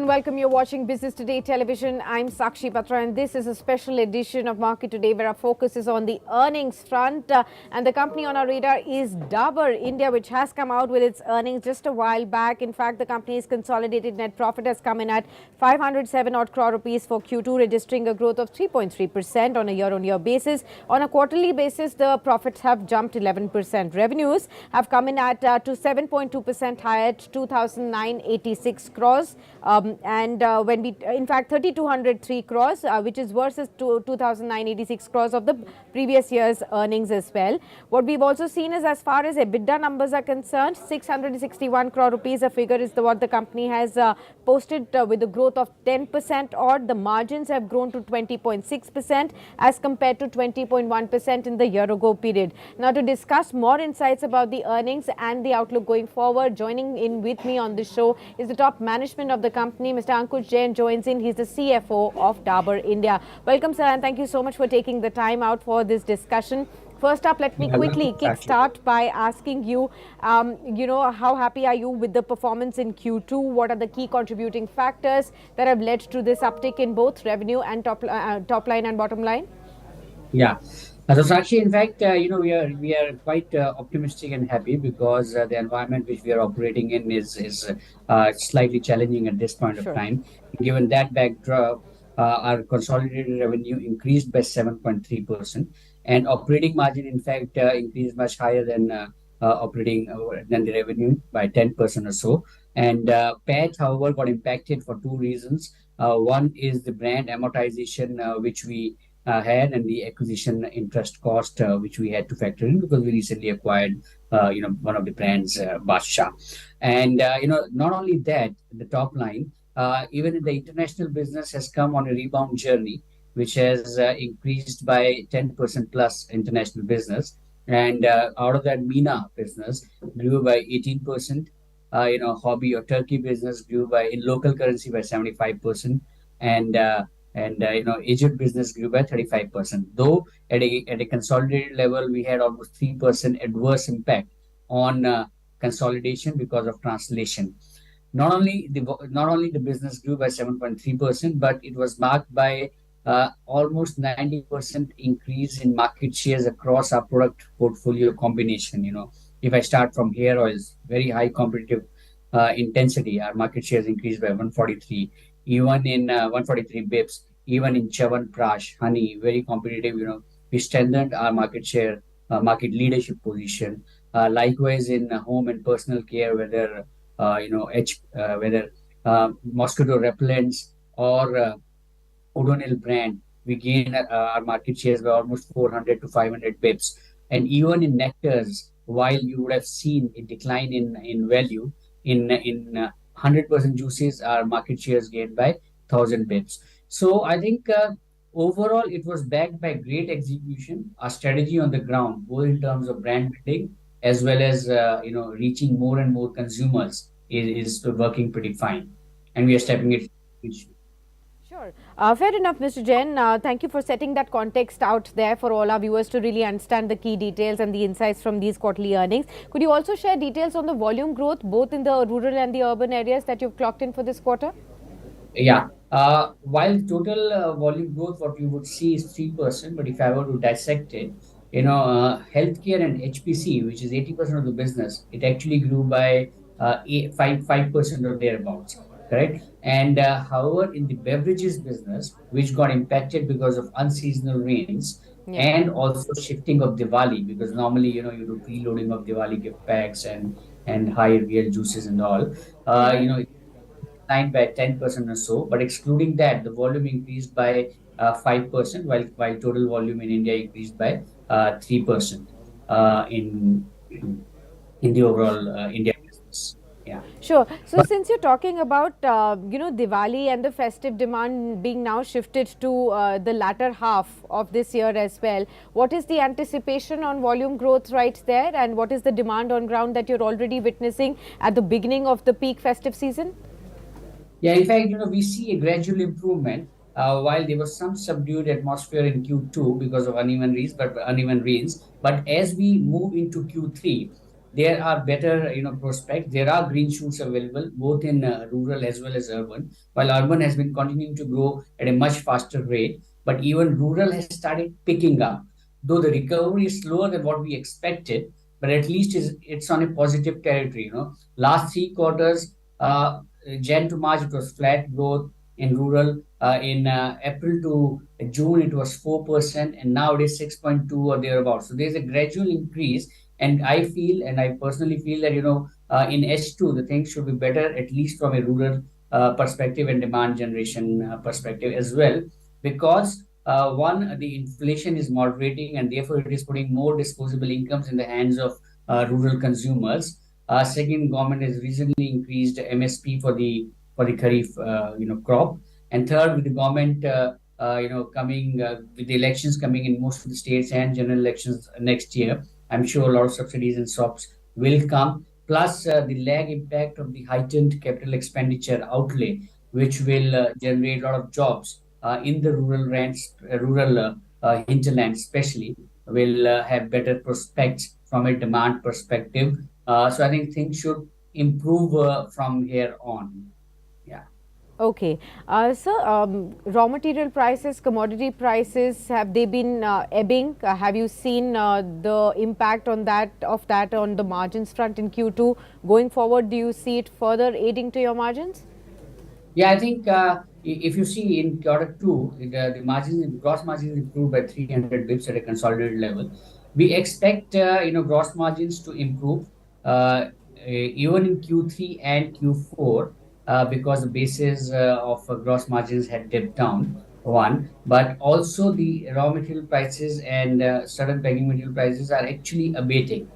welcome. You're watching Business Today Television. I'm Sakshi Batra, and this is a special edition of Market Today where our focus is on the earnings front. And the company on our radar is Dabur India, which has come out with its earnings just a while back. In fact, the company's consolidated net profit has come in at 507 odd crore rupees for Q2, registering a growth of 3.3% on a year-on-year basis. On a quarterly basis, the profits have jumped 11%. Revenues have come in at to 7.2% higher at 2,986 crores. When we, in fact, 3,203 crores, which is versus 2,986 crores of the previous year's earnings as well. What we've also seen is, as far as EBITDA numbers are concerned, 661 crore rupees, a figure is what the company has posted with a growth of 10% odd. The margins have grown to 20.6% as compared to 20.1% in the year ago period. Now, to discuss more insights about the earnings and the outlook going forward, joining in with me on the show is the top management of the company. Mr. Ankush Jain joins in. He's the CFO of Dabur India. Welcome, sir, and thank you so much for taking the time out for this discussion. First up, let me quickly kickstart by asking you, how happy are you with the performance in Q2? What are the key contributing factors that have led to this uptick in both revenue and top line and bottom line? Yeah. So Sakshi, in fact, we are quite optimistic and happy because the environment which we are operating in is slightly challenging at this point of Sure. time. Given that backdrop, our consolidated revenue increased by 7.3%, and operating margin, in fact, increased much higher than than the revenue by 10% or so. And PAT, however, got impacted for two reasons. One is the brand amortization, which we and the acquisition interest cost, which we had to factor in because we recently acquired, one of the brands, Badshah. And, not only that, the top line, even the international business has come on a rebound journey, which has increased by 10% plus international business. And out of that, MENA business grew by 18%. Hobby or Turkey business grew by in local currency by 75%. And Egypt business grew by 35%. Though at a consolidated level, we had almost 3% adverse impact on consolidation because of translation. Not only the business grew by 7.3%, but it was marked by almost 90% increase in market shares across our product portfolio combination. If I start from hair oils, very high competitive intensity, our market shares increased by 143. Even in 143 bips, even in Chyawanprash, honey, very competitive. We strengthened our market share, market leadership position. Likewise, in home and personal care, whether mosquito repellents or Odonil brand, we gained our market shares by almost 400 to 500 bips. And even in nectars, while you would have seen a decline in value, in 100% juices, our market shares gained by 1,000 bips. So I think overall it was backed by great execution, our strategy on the ground, both in terms of brand building as well as reaching more and more consumers is working pretty fine, and we are stepping it. Sure. Fair enough, Mr. Jain. Thank you for setting that context out there for all our viewers to really understand the key details and the insights from these quarterly earnings. Could you also share details on the volume growth, both in the rural and the urban areas that you've clocked in for this quarter? Yeah. While total volume growth, what you would see is 3%, but if I were to dissect it, healthcare and HPC, which is 80% of the business, it actually grew by 5% or thereabouts, correct? And however, in the beverages business, which got impacted because of unseasonal rains, Yeah. and also shifting of Diwali, because normally, you do preloading of Diwali gift packs and high real juices and all, it declined by 10% or so. But excluding that, the volume increased by 5%, while total volume in India increased by 3% in the overall India business. Yeah. Sure. So since you're talking about, Diwali and the festive demand being now shifted to the latter half of this year as well, what is the anticipation on volume growth right there? And what is the demand on ground that you're already witnessing at the beginning of the peak festive season? Yeah, in fact, we see a gradual improvement. While there was some subdued atmosphere in Q2 because of uneven rains, but as we move into Q3, there are better, prospects. There are green shoots available both in rural as well as urban. While urban has been continuing to grow at a much faster rate, but even rural has started picking up. Though the recovery is slower than what we expected, but at least it's on a positive territory. Last three quarters, Jan to March, it was flat growth in rural. In April to June, it was 4%, and now it is 6.2 or thereabouts. So there's a gradual increase, and I feel, and I personally feel that in H2 the things should be better, at least from a rural perspective and demand generation perspective as well, because one, the inflation is moderating, and therefore it is putting more disposable incomes in the hands of rural consumers. Second, government has recently increased MSP for the Kharif crop, and third, with the government coming with the elections coming in most of the states and general elections next year, I'm sure a lot of subsidies and SOPs will come. Plus, the lag impact of the heightened capital expenditure outlay, which will generate a lot of jobs in the rural hinterland, especially, will have better prospects from a demand perspective. So I think things should improve from here on. Yeah. Okay. So, raw material prices, commodity prices, have they been ebbing? Have you seen the impact on that on the margins front in Q2? Going forward, do you see it further aiding to your margins? Yeah, I think if you see in quarter two, the margins, gross margins improved by 300 bips at a consolidated level. We expect gross margins to improve even in Q3 and Q4 because the basis of gross margins had dipped down. One, but also the raw material prices and certain packing material prices are actually abating.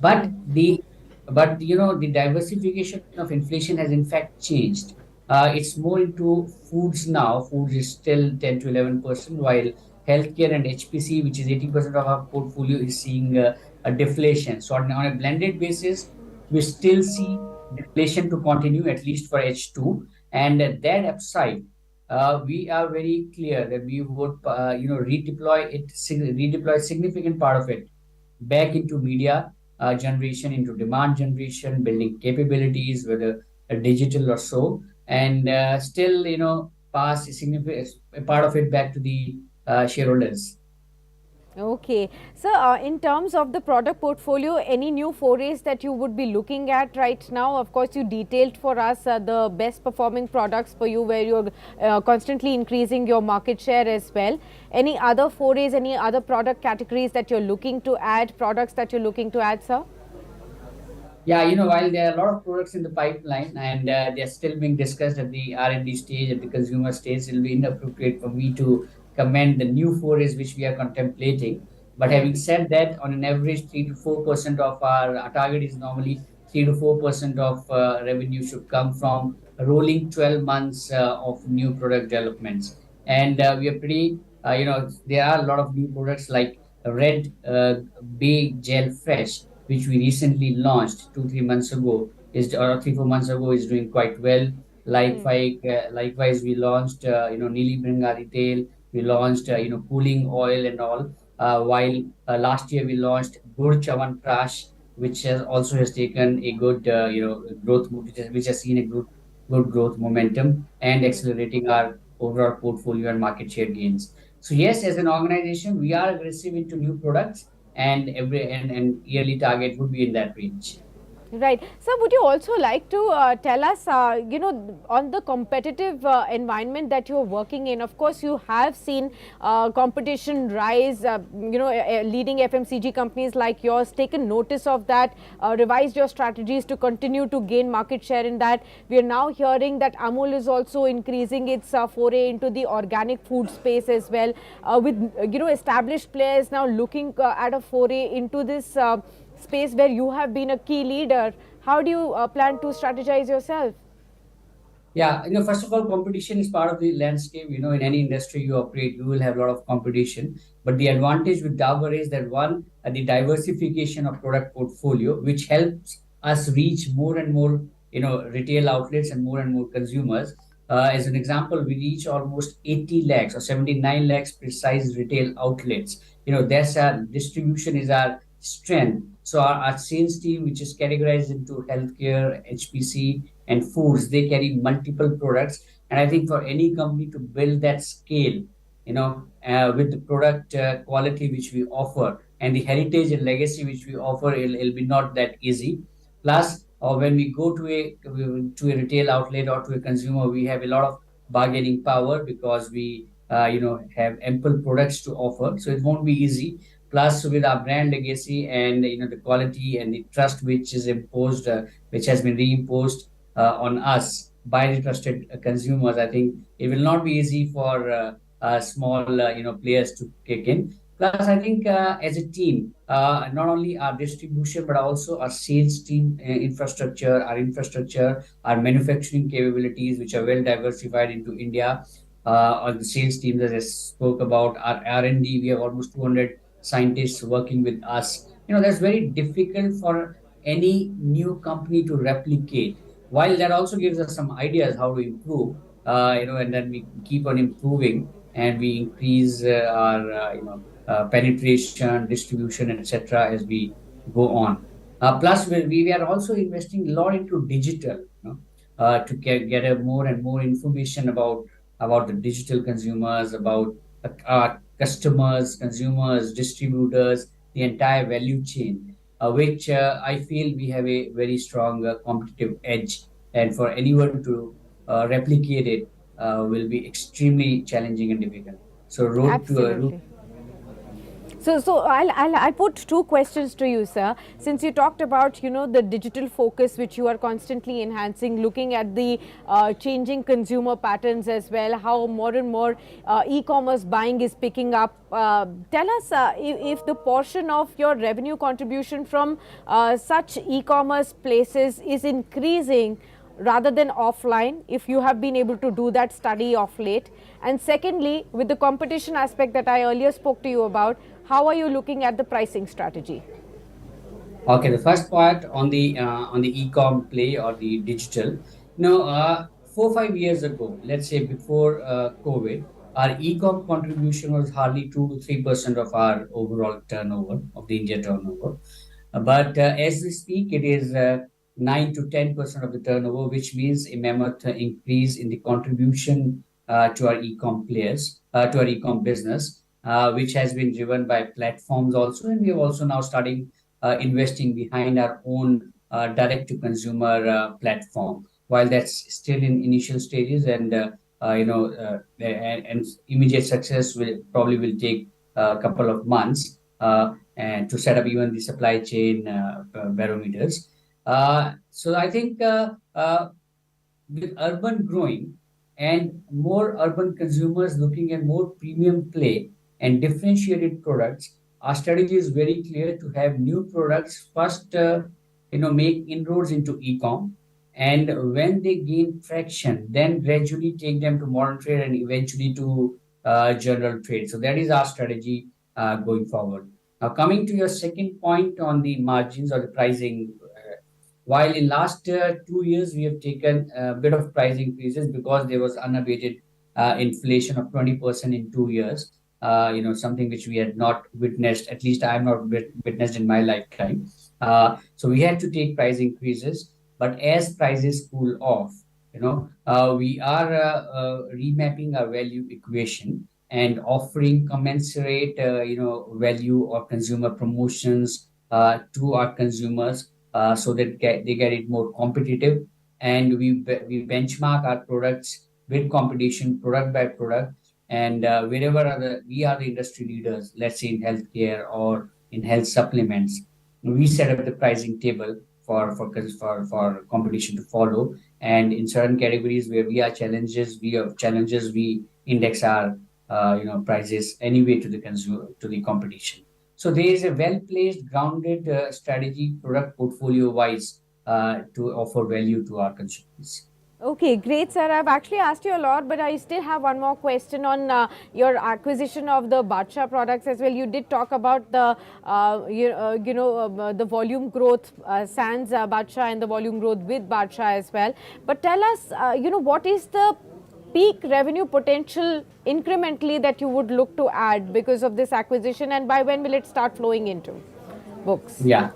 But the diversification of inflation has in fact changed. It's more into foods now. Foods is still 10 to 11%, while healthcare and HPC, which is 80% of our portfolio, is seeing a deflation. So on a blended basis, we still see deflation to continue at least for H2. And that upside, we are very clear that we would redeploy a significant part of it back into media generation, into demand generation, building capabilities, whether digital or so, and still, pass a significant a part of it back to the shareholders. Okay. So, in terms of the product portfolio, any new forays that you would be looking at right now? Of course, you detailed for us the best performing products for you, where you're constantly increasing your market share as well. Any other forays, any other product categories that you're looking to add, products that you're looking to add, sir? Yeah, while there are a lot of products in the pipeline and they're still being discussed at the R&D stage, at the consumer stage, it'll be inappropriate for me to comment the new forays which we are contemplating. But Hmm. having said that, on an average, 3 to 4% of our target is normally 3 to 4% of revenue should come from rolling 12 months of new product developments. And we are there are a lot of new products like Red Bay Gel Fresh, which we recently launched 2 3 months ago, is or 3 4 months ago, is doing quite well. Hmm. Likewise, we launched Neeli Bringa Retail. We launched cooling oil and all. While last year we launched Gur Chawan Prash, which has taken a good growth, which has seen a good growth momentum and Hmm. accelerating our overall portfolio and market share gains. So yes, as an organization, we are aggressive into new products, and and yearly target would be in that range. Right. So, would you also like to tell us, on the competitive environment that you're working in? Of course, you have seen competition rise. Leading FMCG companies like yours taken notice of that, revised your strategies to continue to gain market share in that. We are now hearing that Amul is also increasing its foray into the organic food space as well, with established players now looking at a foray into this. Space where you have been a key leader. How do you plan to strategize yourself? Yeah, first of all, competition is part of the landscape. In any industry you operate, you will have a lot of competition. But the advantage with Dabur is that one, the diversification of product portfolio, which helps us reach more and more, retail outlets and more consumers. As an example, we reach almost 80 lakhs or 79 lakhs precise retail outlets. That's our distribution is our strength. So our sales team, which is categorized into healthcare, HPC, and foods, they carry multiple products. And I think for any company to build that scale, with the product quality which we offer and the heritage and legacy which we offer, it'll be not that easy. Plus, when we go to a retail outlet or to a consumer, we have a lot of bargaining power because we have ample products to offer. So it won't be easy. Plus, with our brand legacy and the quality and the trust which is imposed, which has been reimposed on us by the trusted consumers, I think it will not be easy for small players to kick in. Plus, I think as a team, not only our distribution but also our sales team infrastructure, our manufacturing capabilities, which are well diversified into India. On the sales team that I spoke about, our R&D, we have almost 200 scientists working with us. That's very difficult for any new company to replicate. While that also gives us some ideas how to improve, and then we keep on improving and we increase our penetration, distribution, etc. as we go on. Plus, we are also investing a lot into digital, to get a more and more information about the digital consumers, about our customers, consumers, distributors, the entire value chain, which I feel we have a very strong competitive edge. And for anyone to replicate it will be extremely challenging and difficult. So, route. Absolutely. So I'll put two questions to you, sir. Since you talked about the digital focus which you are constantly enhancing, looking at the changing consumer patterns as well, how more and more e-commerce buying is picking up. Tell us if the portion of your revenue contribution from such e-commerce places is increasing rather than offline, if you have been able to do that study of late. And secondly, with the competition aspect that I earlier spoke to you about, how are you looking at the pricing strategy? Okay, the first part on the e-com play or the digital. 4 5 years ago, let's say before COVID, our e-com contribution was hardly 2 to 3% of our overall turnover of the India turnover. But as we speak, it is 9 to 10% of the turnover, which means a mammoth increase in the contribution to our e-com players, to our e-com business, which has been driven by platforms also. And we are also now starting investing behind our own direct-to-consumer platform. While that's still in initial stages, and immediate success will take a couple of months. And to set up even the supply chain barometers. So I think with urban growing and more urban consumers looking at more premium play and differentiated products, our strategy is very clear to have new products first, make inroads into e-com. And when they gain traction, then gradually take them to modern trade and eventually to general trade. So that is our strategy going forward. Now, coming to your second point on the margins or the pricing, while in last 2 years we have taken a bit of price increases because there was unabated inflation of 20% in 2 years. Something which we had not witnessed. At least I have not witnessed in my lifetime. So we had to take price increases. But as prices cool off, we are remapping our value equation and offering commensurate, value or consumer promotions to our consumers so that they get it more competitive. And we benchmark our products with competition, product by product. And wherever we are the industry leaders, let's say in healthcare or in health supplements, we set up the pricing table for competition to follow. And in certain categories where we index our prices anyway to the consumer, to the competition. So there is a well placed, grounded strategy, product portfolio wise, to offer value to our consumers. Okay, great, sir. I've actually asked you a lot, but I still have one more question on your acquisition of the Badshah products as well. You did talk about the, the volume growth sans Badshah and the volume growth with Badshah as well. But tell us, what is the peak revenue potential incrementally that you would look to add because of this acquisition, and by when will it start flowing into? books? Yeah.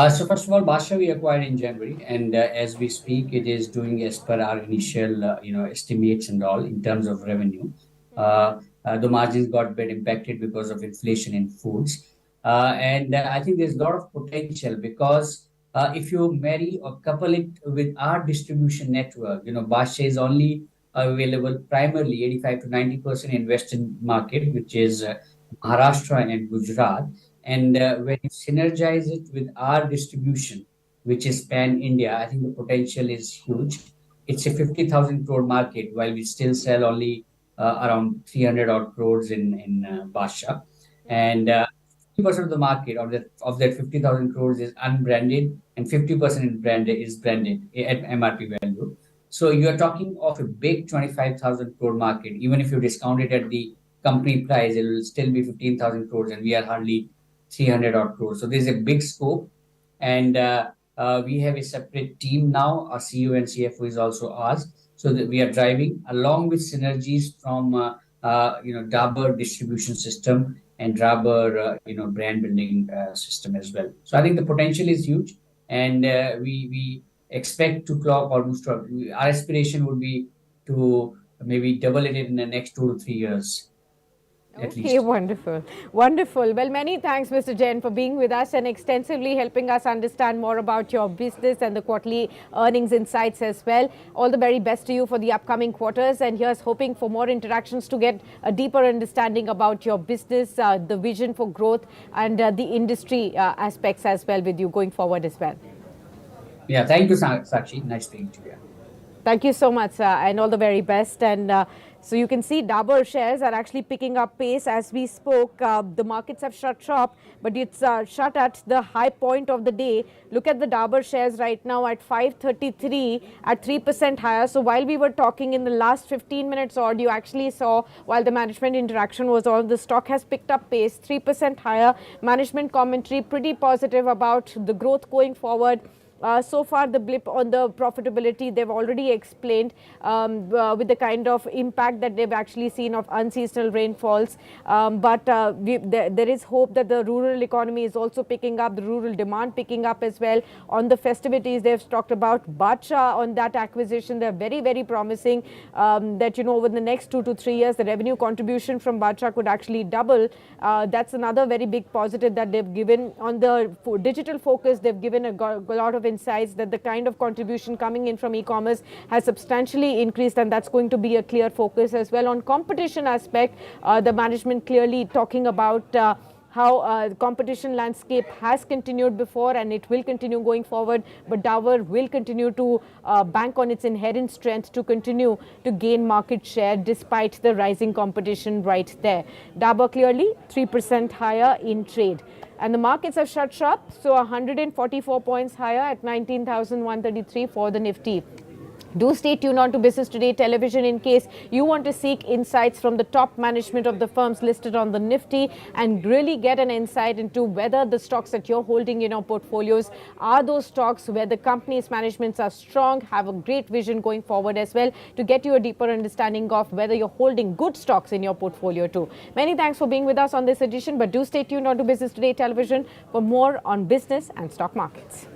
So first of all, Badshah we acquired in January, and as we speak, it is doing as per our initial, estimates and all in terms of revenue. The margins got a bit impacted because of inflation in foods, and I think there's a lot of potential because if you marry or couple it with our distribution network, Badshah is only available primarily 85 to 90% in Western market, which is Maharashtra and Gujarat. And when you synergize it with our distribution, which is pan India, I think the potential is huge. It's a 50,000 crore market, while we still sell only around 300 odd crores in Badshah. And 50% of the market of that 50,000 crores is unbranded, and 50% is branded at MRP value. So you are talking of a big 25,000 crore market. Even if you discount it at the company price, it will still be 15,000 crores, and we are hardly 300 odd crores. So there's a big scope, and we have a separate team now. Our CEO and CFO is also ours, so that we are driving along with synergies from Dabur distribution system and Dabur brand building system as well. So I think the potential is huge, and we expect to clock almost. Our aspiration would be to maybe double it in the next 2 to 3 years at Okay, least. wonderful. Wonderful. Well, many thanks, Mr. Jain, for being with us and extensively helping us understand more about your business and the quarterly earnings insights as well. All the very best to you for the upcoming quarters. And here's hoping for more interactions to get a deeper understanding about your business, the vision for growth, and the industry aspects as well with you going forward as well. Yeah, thank you, Sakshi. Nice speaking to you. Thank you so much, and all the very best. And so you can see Dabur shares are actually picking up pace as we spoke. The markets have shut shop, but it's shut at the high point of the day. Look at the Dabur shares right now at 533 at 3% higher. So while we were talking in the last 15 minutes odd, you actually saw while the management interaction was on, the stock has picked up pace, 3% higher. Management commentary pretty positive about the growth going forward. So far, the blip on the profitability, they've already explained with the kind of impact that they've actually seen of unseasonal rainfalls. But there is hope that the rural economy is also picking up, the rural demand picking up as well. On the festivities, they've talked about Badshah on that acquisition. They're very, very promising that, over the next 2 to 3 years, the revenue contribution from Badshah could actually double. That's another very big positive that they've given. On the digital focus, they've given a lot of insights that the kind of contribution coming in from e-commerce has substantially increased, and that's going to be a clear focus as well. On competition aspect, the management clearly talking about how the competition landscape has continued before and it will continue going forward, but Dabur will continue to bank on its inherent strength to continue to gain market share despite the rising competition right there. Dabur clearly 3% higher in trade. And the markets have shut shop, so 144 points higher at 19,133 for the Nifty. Do stay tuned on to Business Today Television in case you want to seek insights from the top management of the firms listed on the Nifty and really get an insight into whether the stocks that you're holding in your portfolios are those stocks where the company's managements are strong, have a great vision going forward as well, to get you a deeper understanding of whether you're holding good stocks in your portfolio too. Many thanks for being with us on this edition, but do stay tuned on to Business Today Television for more on business and stock markets.